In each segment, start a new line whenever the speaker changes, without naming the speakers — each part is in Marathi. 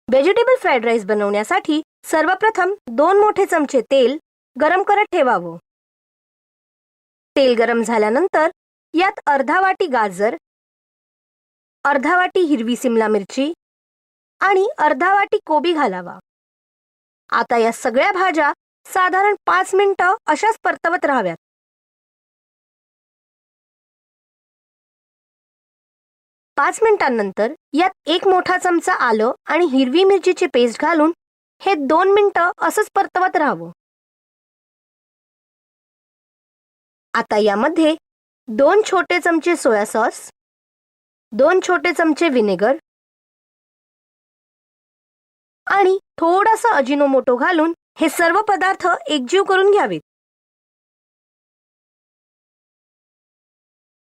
व्हेजिटेबल फ्राईड राईस बनवण्यासाठी सर्वप्रथम 2 मोठे चमचे तेल गरम करत ठेवावं. तेल गरम झाल्यानंतर यात अर्धा वाटी गाजर, अर्धा वाटी हिरवी सिमला मिरची आणि अर्धा वाटी कोबी घालावा. आता या सगळ्या भाज्या साधारण 5 मिनिटं अशाच परतवत राहाव्यात. 5 मिनिटांनंतर यात 1 मोठा चमचा आलं आणि हिरवी मिरचीची पेस्ट घालून हे 2 मिनिटं असंच परतवत राहावं. आता यामध्ये 2 छोटे चमचे सोया सॉस, 2 छोटे चमचे व्हिनेगर आणि थोडासा अजिनोमोटो घालून हे सर्व पदार्थ एकजीव करून घ्यावेत.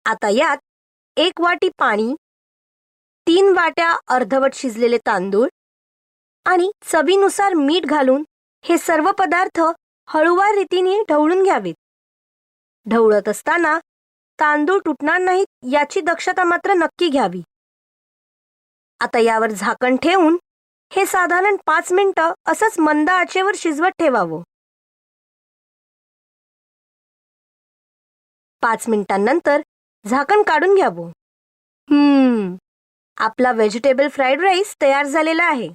आता यात 1 वाटी पाणी, 3 वाट्या अर्धवट शिजलेले तांदूळ आणि चवीनुसार मीठ घालून हे सर्व पदार्थ हळूवार रीतीने ढवळून घ्यावेत. ढवळत असताना तांदूळ तुटणार नाहीत याची दक्षता मात्र नक्की घ्यावी. आता यावर झाकण ठेवून हे साधारण 5 मिनिटं असंच मंद आचेवर शिजवत ठेवावं. 5 मिनिटांनंतर झाकण काढून घ्यावं. आपला व्हेजिटेबल फ्राईड राईस तयार झालेला आहे.